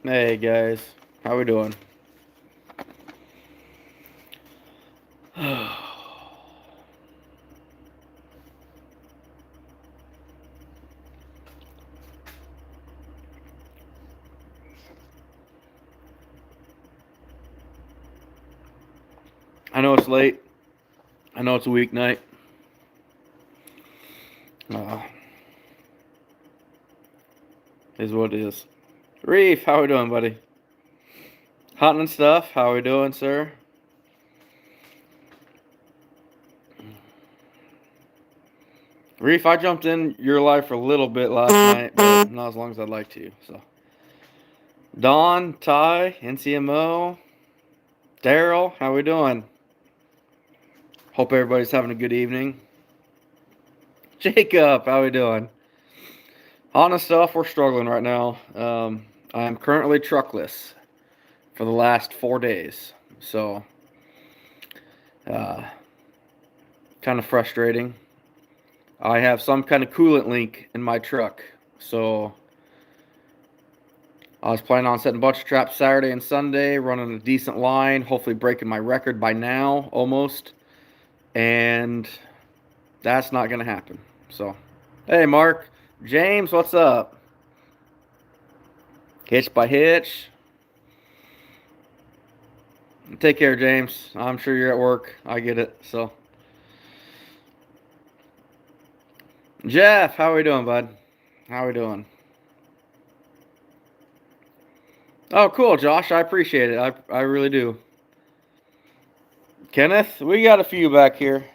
Hey guys, how we doing? I know it's late. I know it's a weeknight. Uh, is what it is. Reef, how we doing, buddy? Hunting and stuff. How we doing, sir? Reef, I jumped in your life for a little bit last night, but not as long as I'd like to. So, Don, Ty, NCMO, Daryl, how we doing? Hope everybody's having a good evening. Jacob, how we doing? Honest stuff, we're struggling right now. I am currently truckless for the last 4 days, so uh, kind of frustrating. I have some kind of coolant leak in my truck, so I was planning on setting a bunch of traps Saturday and Sunday, running a decent line, hopefully breaking my record by now, almost, and that's not going to happen. So, hey, Mark, James, what's up? Hitch by Hitch. Take care, James. I'm sure you're at work. I get it. So, Jeff, how are we doing, bud? How are we doing? Oh, cool, Josh. I appreciate it. I really do. Kenneth, we got a few back here.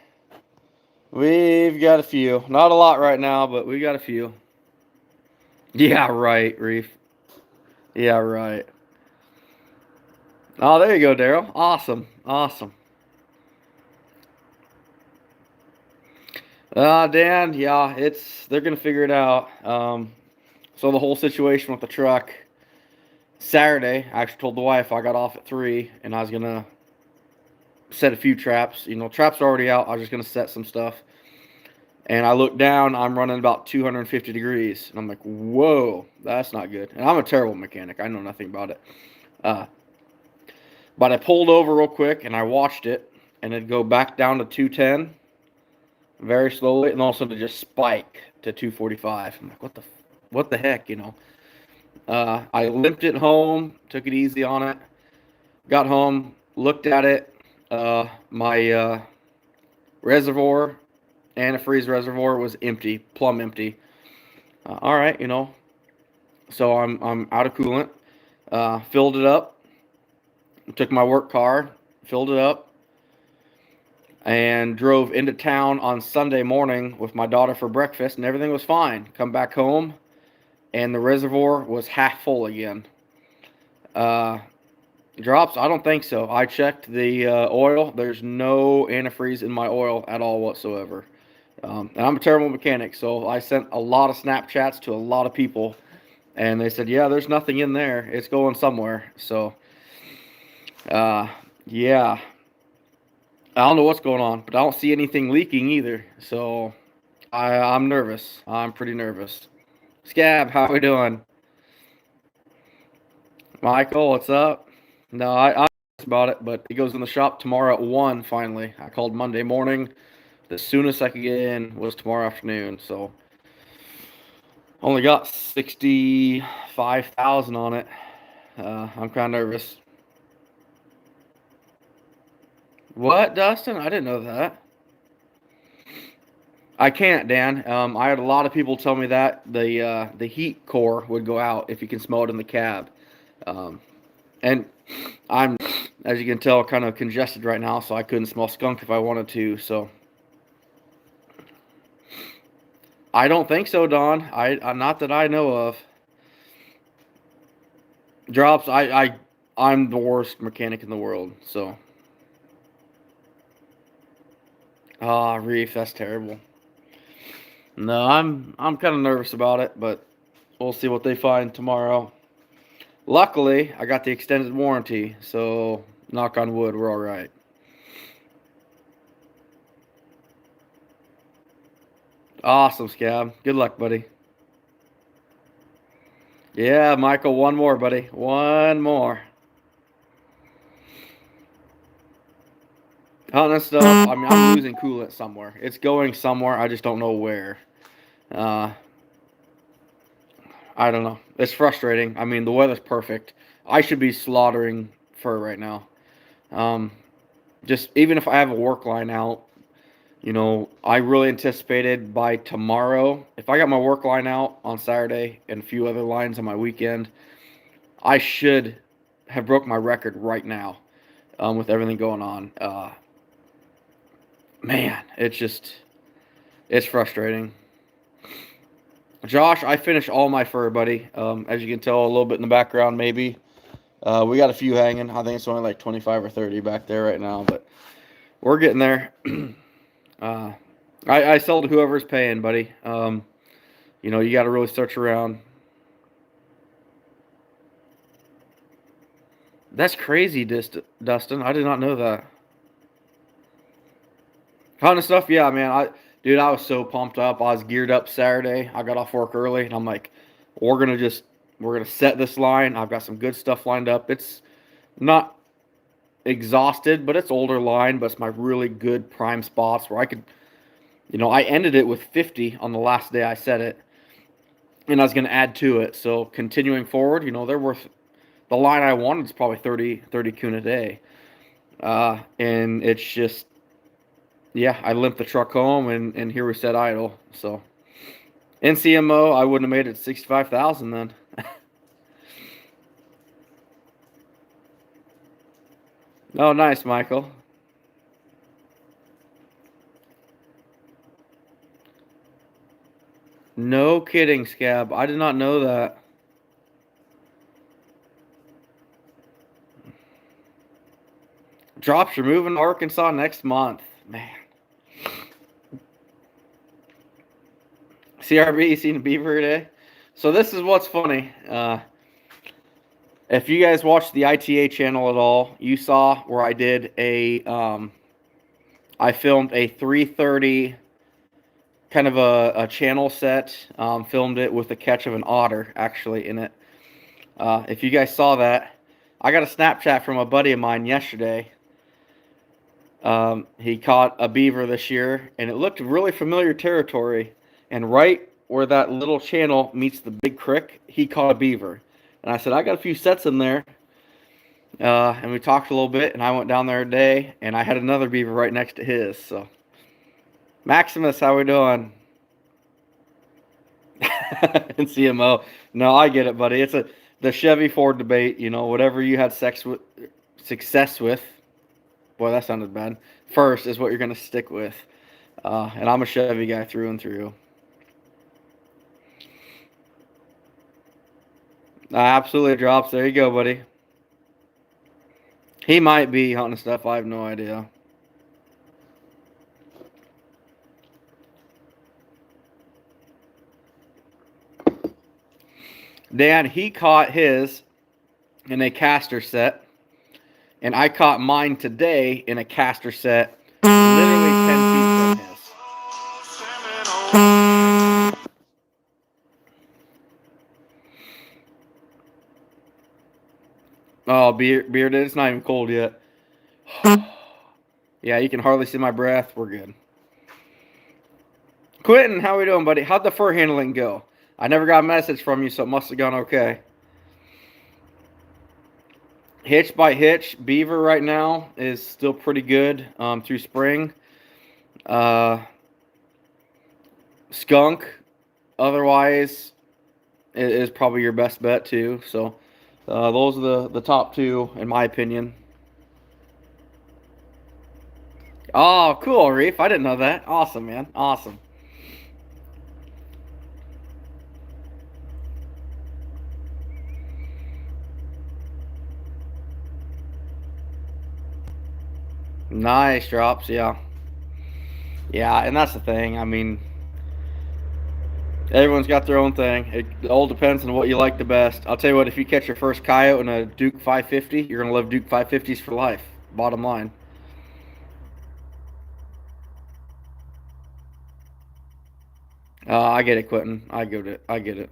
We've got a few. Not a lot right now, but we got a few. Yeah, right, Reef. Yeah, right. Oh, there you go, Daryl. Awesome. Awesome. Dan, yeah, they're gonna figure it out. So the whole situation with the truck. Saturday, I actually told the wife I got off at 3 and I was gonna set a few traps. Traps are already out. I was just gonna set some stuff. And I look down, I'm running about 250 degrees. And I'm like, whoa, that's not good. And I'm a terrible mechanic. I know nothing about it. Uh, but I pulled over real quick and I watched it. And it'd go back down to 210 very slowly. And also to just spike to 245. I'm like, what the heck, I limped it home, took it easy on it. Got home, looked at it. My reservoir, antifreeze reservoir, was empty, plumb empty. All right, so I'm out of coolant. Filled it up. Took my work car, filled it up, and drove into town on Sunday morning with my daughter for breakfast, and everything was fine. Come back home, and the reservoir was half full again. Uh, Drops? I don't think so. I checked the oil. There's no antifreeze in my oil at all whatsoever. And I'm a terrible mechanic, so I sent a lot of Snapchats to a lot of people, and they said, yeah, there's nothing in there. It's going somewhere. So, uh, yeah. I don't know what's going on, but I don't see anything leaking either. So, I'm nervous. I'm pretty nervous. Scab, how we doing? Michael, what's up? No, I about it, but it goes in the shop tomorrow at 1 finally. I called Monday morning. The soonest I could get in was tomorrow afternoon, so only got 65,000 on it. I'm kind of nervous. What, Dustin? I didn't know that. I can't, Dan. I had a lot of people tell me that the heat core would go out if you can smell it in the cab. Um, and I'm, as you can tell, kind of congested right now, so I couldn't smell skunk if I wanted to. So I don't think so, Don. Not that I know of. Drops. I'm the worst mechanic in the world. So Reef, that's terrible. No, I'm kind of nervous about it, but we'll see what they find tomorrow. Luckily, I got the extended warranty, so knock on wood, we're all right. Awesome, Scab. Good luck, buddy. Yeah, Michael, one more, buddy. One more. Hunting stuff. I mean, I'm losing coolant somewhere. It's going somewhere. I just don't know where. Uh, I don't know. It's frustrating. I mean, the weather's perfect. I should be slaughtering fur right now. Um, just even if I have a work line out, I really anticipated by tomorrow, if I got my work line out on Saturday and a few other lines on my weekend, I should have broke my record right now, with everything going on. Man, it's frustrating. Josh, I finished all my fur, buddy. As you can tell a little bit in the background, maybe. We got a few hanging. I think it's only like 25 or 30 back there right now, but we're getting there. uh, I sell to whoever's paying, buddy. You got to really search around. That's crazy, Dustin. I did not know that. Kind of stuff, yeah, man. Dude, I was so pumped up. I was geared up Saturday. I got off work early, and I'm like, we're gonna just we're gonna set this line. I've got some good stuff lined up. It's not exhausted, but it's older line, but it's my really good prime spots where I could, I ended it with 50 on the last day I set it, and I was gonna add to it. So continuing forward, they're worth the line I wanted is probably 30 coon a day, and it's just yeah, I limped the truck home, and here we set idle. So NCMO, I wouldn't have made it 65,000 then. Oh, nice, Michael. No kidding, Scab. I did not know that. Drops are moving to Arkansas next month. Man. CRB, you seen a beaver today? So this is what's funny. If you guys watched the ITA channel at all, you saw where I did I filmed a 330 kind of a channel set. Filmed it with the catch of an otter actually in it. If you guys saw that, I got a Snapchat from a buddy of mine yesterday. He caught a beaver this year, and it looked really familiar territory. And right where that little channel meets the big creek, he caught a beaver. And I said, I got a few sets in there. And we talked a little bit, and I went down there today, and I had another beaver right next to his. So, Maximus, how we doing? And CMO. No, I get it, buddy. It's the Chevy Ford debate. Whatever you had success with. Boy, that sounded bad. First is what you're gonna stick with. And I'm a Chevy guy through and through. Absolutely drops. There you go, buddy. He might be hunting stuff. I have no idea. Dan, he caught his in a caster set, and I caught mine today in a caster set, literally 10 feet from his. Oh, bearded. It's not even cold yet. Yeah, you can hardly see my breath. We're good. Quentin, how we doing, buddy? How'd the fur handling go? I never got a message from you, so it must have gone okay. Hitch by hitch, beaver right now is still pretty good through spring. Skunk, otherwise, is probably your best bet too. So those are the top two in my opinion. Oh, cool, Reef. I didn't know that. Awesome, man. Awesome. Nice drops, yeah. Yeah, and that's the thing. I mean, everyone's got their own thing. It all depends on what you like the best. I'll tell you what, if you catch your first coyote in a Duke 550, you're going to love Duke 550s for life. Bottom line. I get it, Quentin. I get it. I get it.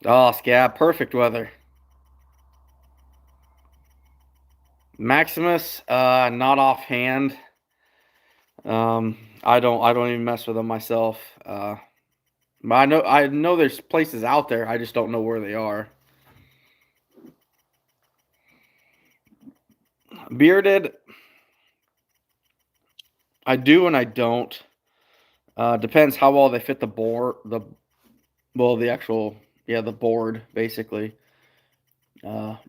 Oh, Scab, perfect weather. Maximus, not offhand. I don't even mess with them myself. But I know there's places out there. I just don't know where they are. Bearded, I do and I don't. Depends how well they fit the board, the actual, yeah, the board basically.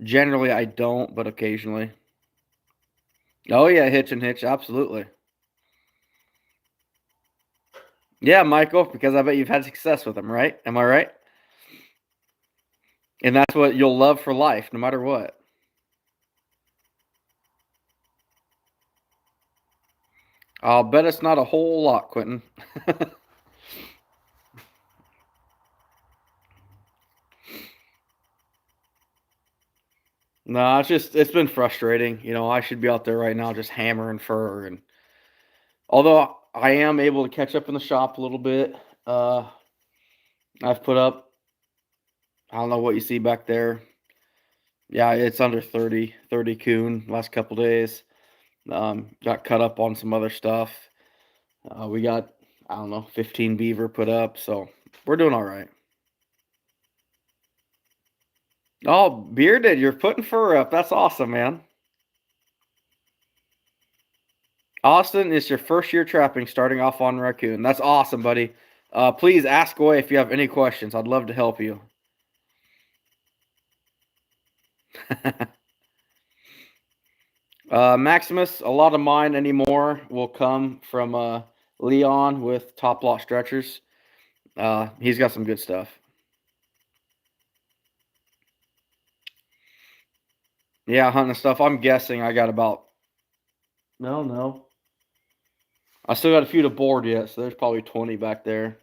Generally I don't, but occasionally. Oh yeah, hitch and hitch, absolutely. Yeah, Michael, because I bet you've had success with them, right? Am I right? And that's what you'll love for life, no matter what. I'll bet it's not a whole lot, Quentin. No, it's been frustrating. I should be out there right now just hammering fur, and although I am able to catch up in the shop a little bit, uh, I've put up. I don't know what you see back there. Yeah, it's under 30 coon last couple days. Got cut up on some other stuff. We got, I don't know, 15 beaver put up, so we're doing all right. Oh, bearded, you're putting fur up. That's awesome, man. Austin, it's your first year trapping, starting off on raccoon. That's awesome, buddy. Please ask away if you have any questions. I'd love to help you. Maximus, a lot of mine anymore will come from Leon with Top Lot Stretchers. He's got some good stuff. Yeah, hunting stuff. I'm guessing I got about, no, no. I still got a few to board yet, so there's probably 20 back there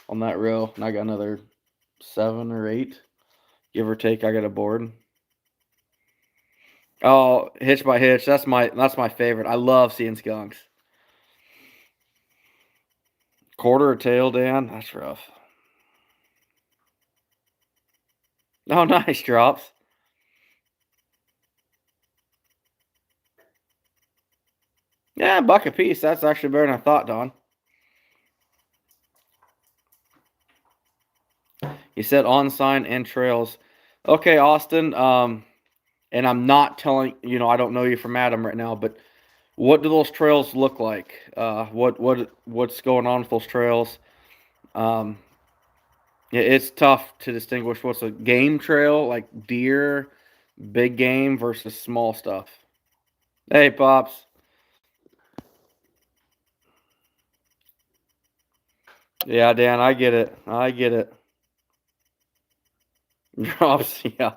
on that row. And I got another 7 or 8, give or take. I got a board. Oh, hitch by hitch. That's my favorite. I love seeing skunks. Quarter or tail, Dan. That's rough. Oh, nice drops. Yeah, buck a piece. That's actually better than I thought, Don. You said on sign and trails. Okay, Austin. And I'm not telling I don't know you from Adam right now, but what do those trails look like? What's going on with those trails? Um, yeah, it's tough to distinguish what's a game trail, like deer, big game versus small stuff. Hey, pops. Yeah, Dan, I get it. I get it. Drops, yeah.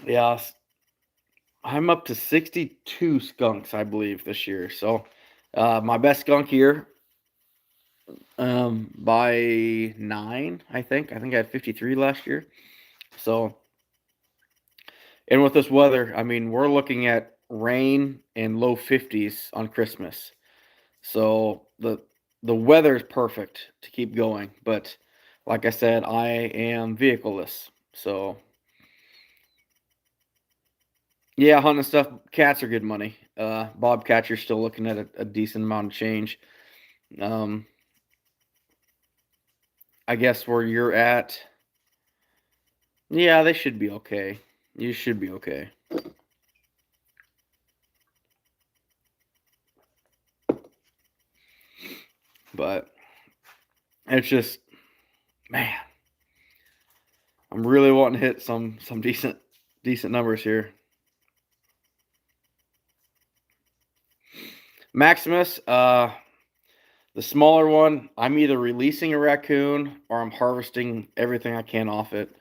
Yeah, I'm up to 62 skunks, I believe, this year. So, my best skunk year, by 9, I think. I think I had 53 last year. So, and with this weather, I mean, we're looking at rain and low 50s on Christmas. So the weather is perfect to keep going. But like I said, I am vehicleless. So yeah, hunting stuff. Cats are good money. Bobcats, you're still looking at a decent amount of change. Um, I guess where you're at, yeah, they should be okay. You should be okay. But it's just, man, I'm really wanting to hit some decent numbers here. Maximus, the smaller one, I'm either releasing a raccoon or I'm harvesting everything I can off it.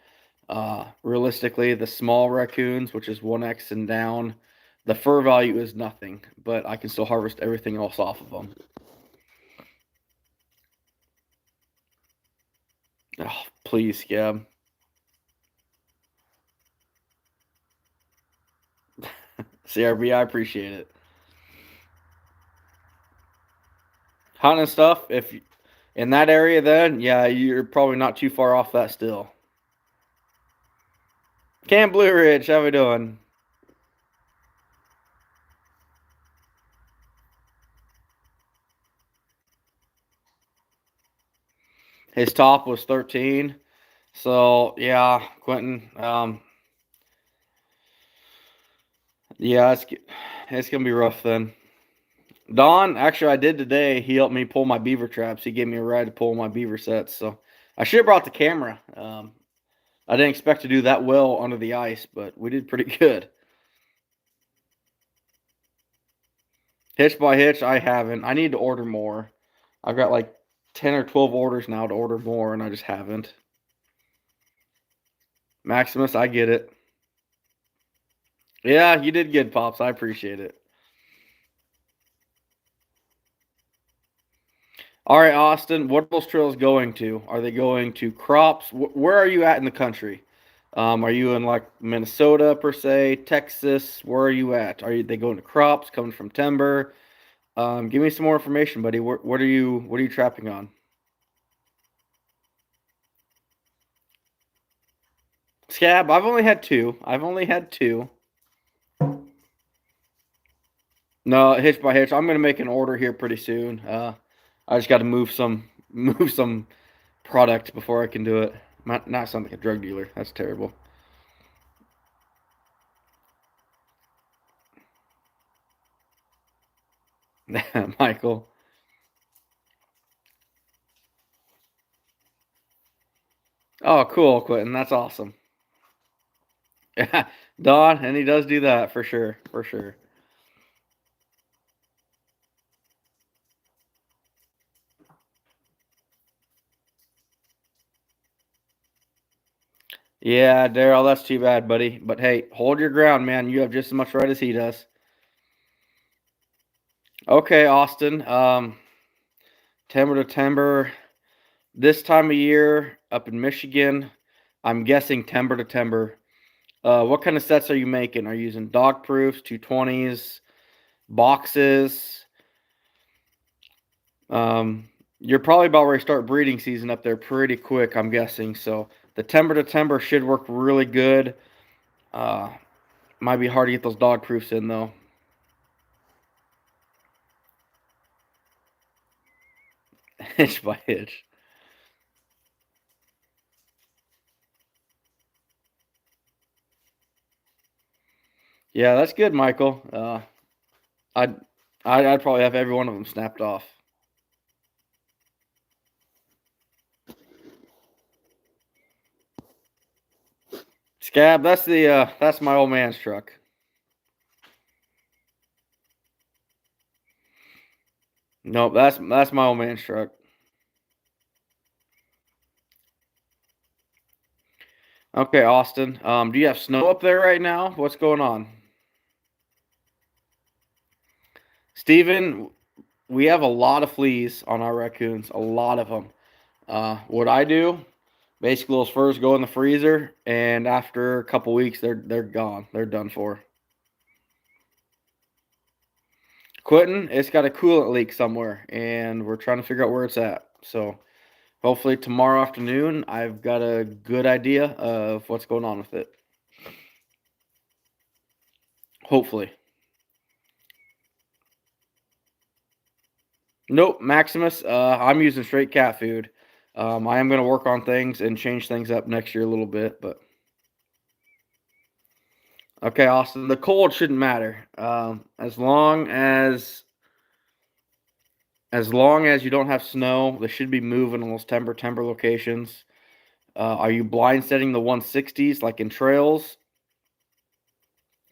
Realistically, the small raccoons, which is 1X and down, the fur value is nothing, but I can still harvest everything else off of them. Oh, please, Scab. CRB, I appreciate it. Hunting stuff, if in that area, then yeah, you're probably not too far off that still. Camp Blue Ridge, how we doing? His top was 13. So yeah, Quentin. Yeah, it's gonna be rough then. Don, actually, I did today. He helped me pull my beaver traps. He gave me a ride to pull my beaver sets. So I should have brought the camera. I didn't expect to do that well under the ice, but we did pretty good. Hitch by hitch, I haven't. I need to order more. I've got like 10 or 12 orders now to order more, and I just haven't. Maximus, I get it. Yeah, you did good, Pops. I appreciate it. All right, Austin, what are those trails going to? Are they going to crops? Where are you at in the country? Are you in like Minnesota per se, Texas? Where are you at? They going to crops, coming from timber? Give me some more information, buddy. What are you trapping on? Scab, I've only had two. I've only had two. No, hitch by hitch. I'm gonna make an order here pretty soon. I just got to move some product before I can do it. Not sound like a drug dealer. That's terrible. Michael. Oh, cool, Quentin. That's awesome. Yeah, Don, and he does do that for sure, for sure. Yeah, Daryl, that's too bad, buddy. But hey, hold your ground, man. You have just as much right as he does. Okay, Austin. Timber to timber. This time of year up in Michigan, I'm guessing timber to timber. What kind of sets are you making? Are you using dog proofs, 220s, boxes? You're probably about ready to start breeding season up there pretty quick, I'm guessing. So the timber to timber should work really good. Uh, Might be hard to get those dog proofs in though. Hitch by hitch. Yeah, that's good, Michael. I'd, I'd probably have every one of them snapped off. Scab, that's my old man's truck. Nope, that's my old man's truck. Okay, Austin. Do you have snow up there right now? What's going on? Steven, we have a lot of fleas on our raccoons, a lot of them. What I do, basically those furs go in the freezer, and after a couple weeks, they're gone. They're done for. Quentin, it's got a coolant leak somewhere, and we're trying to figure out where it's at. So hopefully tomorrow afternoon, I've got a good idea of what's going on with it. Hopefully. Nope, Maximus. I'm using straight cat food. I am going to work on things and change things up next year a little bit, but okay, Austin. The cold shouldn't matter. As long as you don't have snow, they should be moving on those timber locations. Are you blind setting the 160s like in trails,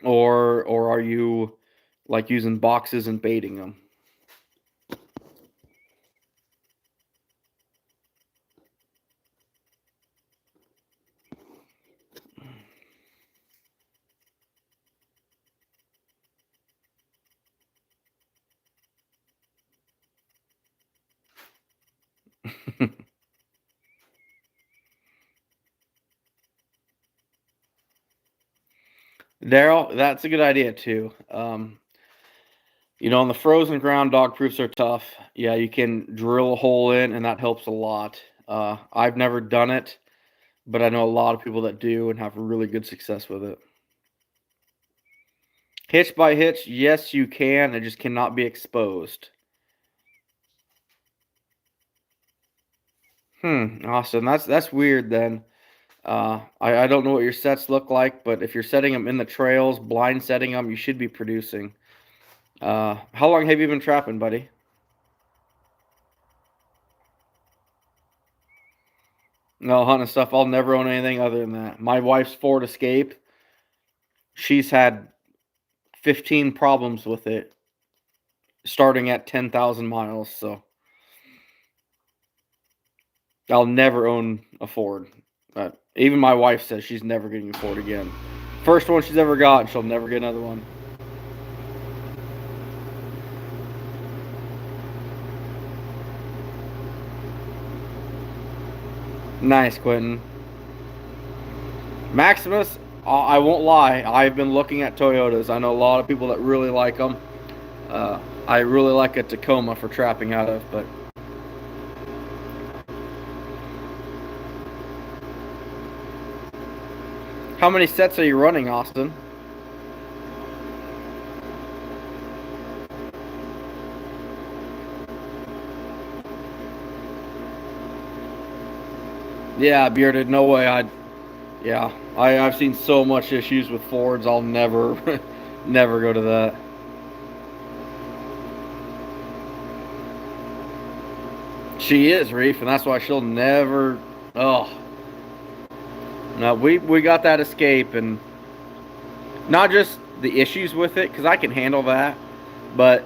or are you like using boxes and baiting them? Daryl, that's a good idea too. On the frozen ground, dog proofs are tough. Yeah, you can drill a hole in, and that helps a lot. I've never done it, but I know a lot of people that do and have really good success with it. Hitch by hitch, yes, you can. It just cannot be exposed. Awesome. That's weird then. I don't know what your sets look like, but if you're setting them in the trails, blind setting them, you should be producing. How long have you been trapping, buddy? No, hunting stuff. I'll never own anything other than that. My wife's Ford Escape. She's had 15 problems with it, starting at 10,000 miles. So I'll never own a Ford. Even my wife says she's never getting a Ford again. First one she's ever got, and she'll never get another one. Nice, Quentin. Maximus, I won't lie. I've been looking at Toyotas. I know a lot of people that really like them. I really like a Tacoma for trapping out of, but how many sets are you running, Austin? Yeah, bearded. No way. I've seen so much issues with Fords. I'll never, never go to that. She is Reef, and that's why she'll never. Oh, no, we got that Escape, and not just the issues with it, because I can handle that, but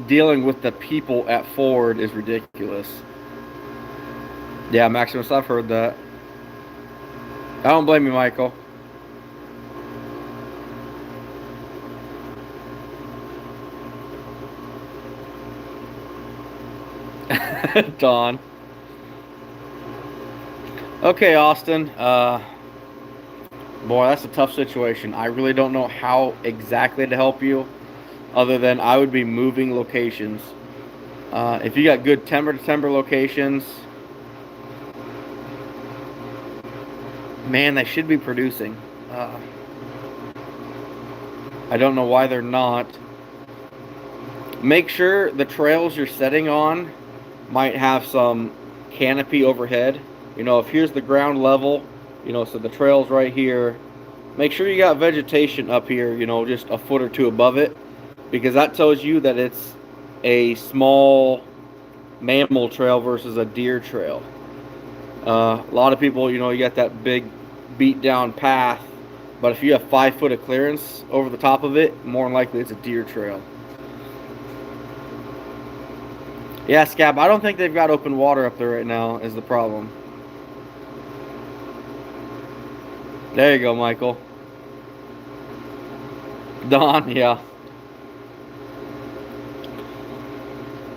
dealing with the people at Ford is ridiculous. Yeah, Maximus, I've heard that. I don't blame you, Michael. Don. Okay, Austin. Boy, that's a tough situation. I really don't know how exactly to help you, other than I would be moving locations. If you got good timber to timber locations, man, they should be producing. I don't know why they're not. Make sure the trails you're setting on might have some canopy overhead. If here's the ground level, so the trail's right here. Make sure you got vegetation up here, just a foot or two above it, because that tells you that it's a small mammal trail versus a deer trail. A lot of people, you got that big beat down path, but if you have 5 foot of clearance over the top of it, more than likely it's a deer trail. Yeah, Scab, I don't think they've got open water up there right now is the problem. There you go, Michael. Don, yeah.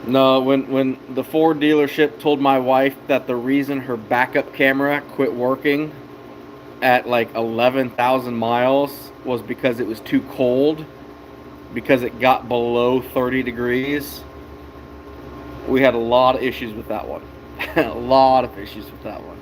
No, when the Ford dealership told my wife that the reason her backup camera quit working at like 11,000 miles was because it was too cold, because it got below 30 degrees, we had a lot of issues with that one. A lot of issues with that one.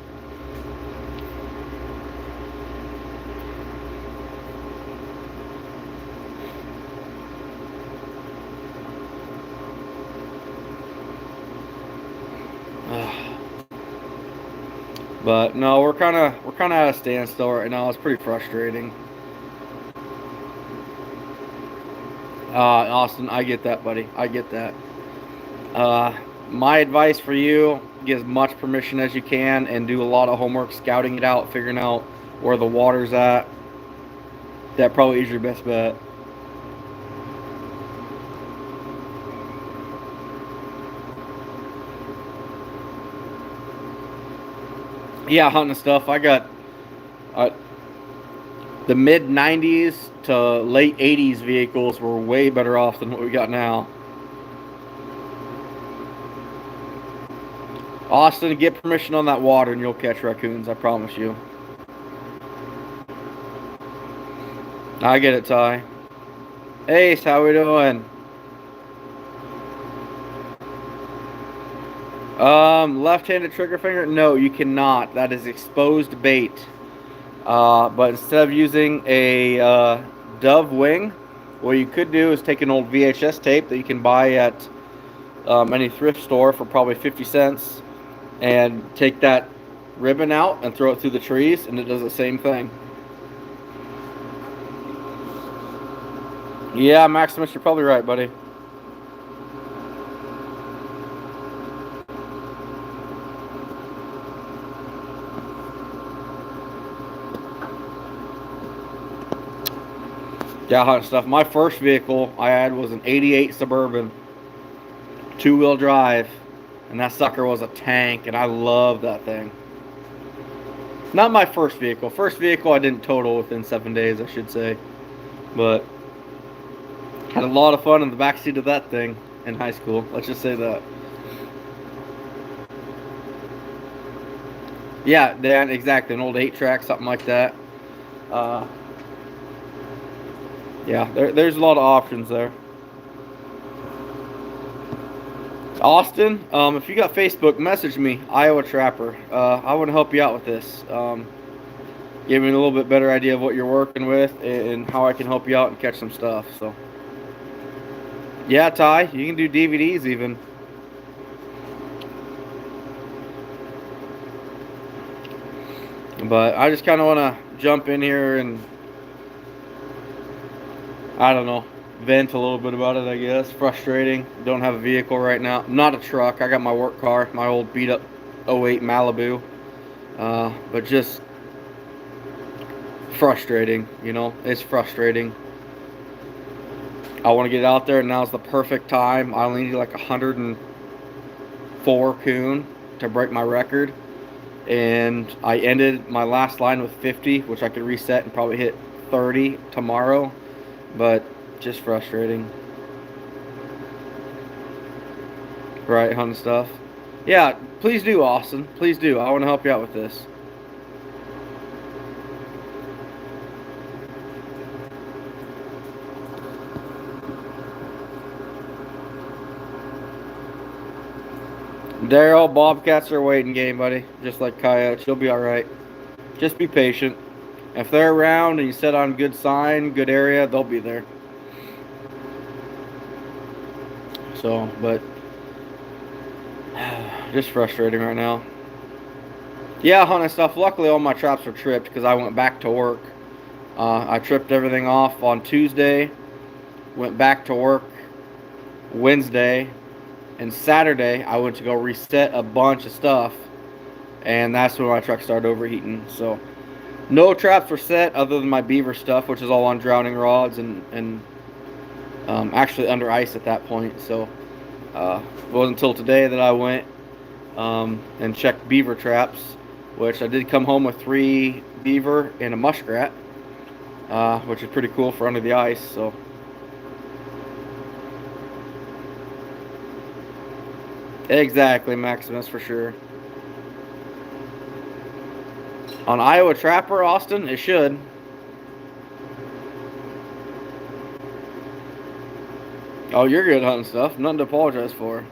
But no, we're kind of at a standstill right now. It's pretty frustrating. Austin, I get that, buddy. I get that. My advice for you: get as much permission as you can and do a lot of homework, scouting it out, figuring out where the water's at. That probably is your best bet. Yeah, hunting stuff. I got uh, the mid 90s to late 80s vehicles were way better off than what we got now. Austin, get permission on that water and you'll catch raccoons, I promise you. I get it, Ty. Ace, how we doing? Left-handed trigger finger? No, you cannot. That is exposed bait. But instead of using a dove wing, what you could do is take an old VHS tape that you can buy at any thrift store for probably 50 cents and take that ribbon out and throw it through the trees, and it does the same thing. Yeah, Maximus, you're probably right, buddy. Yeah, hunting stuff. My first vehicle I had was an 88 Suburban, 2-wheel drive, and that sucker was a tank, and I love that thing. Not my first vehicle. First vehicle I didn't total within 7 days, I should say. But had a lot of fun in the backseat of that thing in high school. Let's just say that. Yeah, Dan, exactly. An old 8-track, something like that. Yeah, there's a lot of options there. Austin, if you got Facebook, message me, Iowa Trapper. I want to help you out with this. Give me a little bit better idea of what you're working with and how I can help you out and catch some stuff. So, yeah, Ty, you can do DVDs even. But I just kind of want to jump in here and, I don't know, vent a little bit about it, I guess. Frustrating. Don't have a vehicle right now. Not a truck. I got my work car, my old beat up 08 Malibu. But just frustrating, you know. It's frustrating. I want to get out there, and now's the perfect time. I only need like 104 coon to break my record. And I ended my last line with 50, which I could reset and probably hit 30 tomorrow. But just frustrating. Right, hunting stuff. Yeah, please do, Austin. Please do. I want to help you out with this. Daryl, Bobcats are a waiting game, buddy. Just like coyotes. You'll be alright. Just be patient. If they're around and you set on good sign, good area, they'll be there. So, but just frustrating right now. Yeah, hunting stuff. Luckily, all my traps were tripped because I went back to work. I tripped everything off on Tuesday. Went back to work Wednesday. And Saturday, I went to go reset a bunch of stuff. And that's when my truck started overheating. So, no traps were set other than my beaver stuff, which is all on drowning rods and actually under ice at that point. So, it wasn't until today that I went and checked beaver traps, which I did come home with 3 beaver and a muskrat, which is pretty cool for under the ice. So, exactly, Maximus, for sure. On Iowa Trapper, Austin, it should. Oh, you're good hunting stuff. Nothing to apologize for.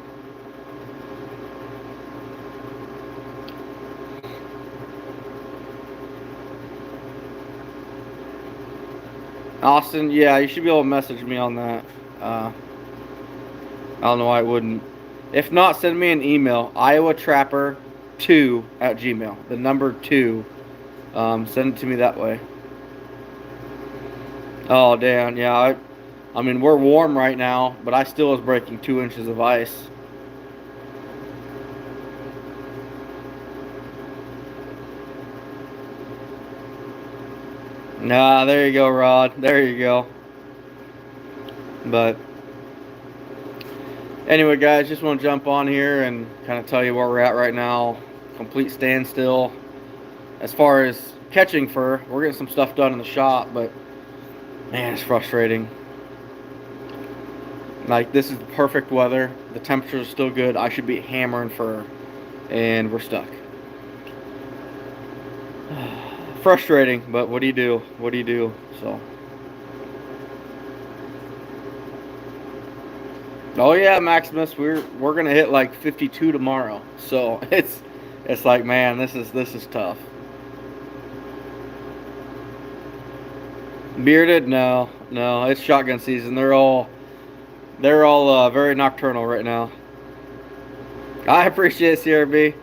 Austin, yeah, you should be able to message me on that. I don't know why I wouldn't. If not, send me an email, iowatrapper2@gmail. The number 2. Send it to me that way. Oh, damn, yeah. I mean, we're warm right now, but I still was breaking 2 inches of ice. Nah, there you go, Rod. There you go. But anyway, guys, just want to jump on here and kind of tell you where we're at right now. Complete standstill. As far as catching fur, we're getting some stuff done in the shop, but man, it's frustrating. Like, this is the perfect weather. The temperatures are still good. I should be hammering fur, and we're stuck. Frustrating, but what do you do? What do you do? So, Oh yeah, Maximus, we're gonna hit like 52 tomorrow. So it's like, man, this is tough. Bearded? No, no, it's shotgun season. They're all very nocturnal right now. I appreciate it, CRB.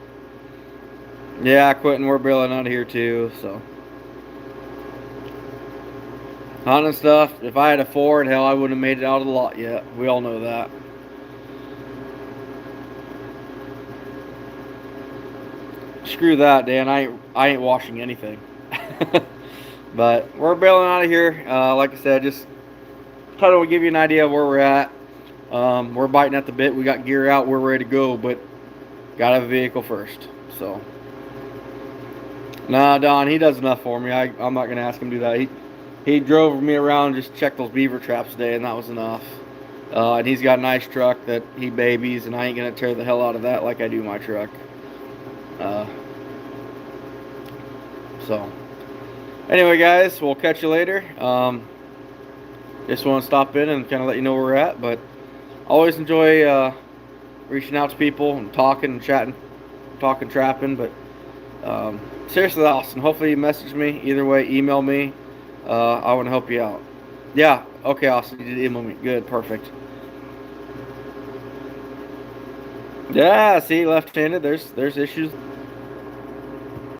Yeah, Quentin, we're bailing out of here too. So hunting stuff. If I had a Ford, hell, I wouldn't have made it out of the lot yet. We all know that. Screw that, Dan. I ain't washing anything. But we're bailing out of here. Like I said, just kind of give you an idea of where we're at. We're biting at the bit. We got gear out. We're ready to go, but gotta have a vehicle first. So, nah, Don, he does enough for me. I'm not gonna ask him to do that. He drove me around, just checked those beaver traps today, and that was enough. And he's got a nice truck that he babies, and I ain't gonna tear the hell out of that like I do my truck. Uh, so, anyway, guys, we'll catch you later. Just want to stop in and kind of let you know where we're at, but always enjoy reaching out to people and talking and chatting, talking trapping. But seriously, Austin, hopefully you message me. Either way, email me. I want to help you out. Yeah, okay, Austin, you did email me. Good, perfect. Yeah, see, left-handed. There's issues.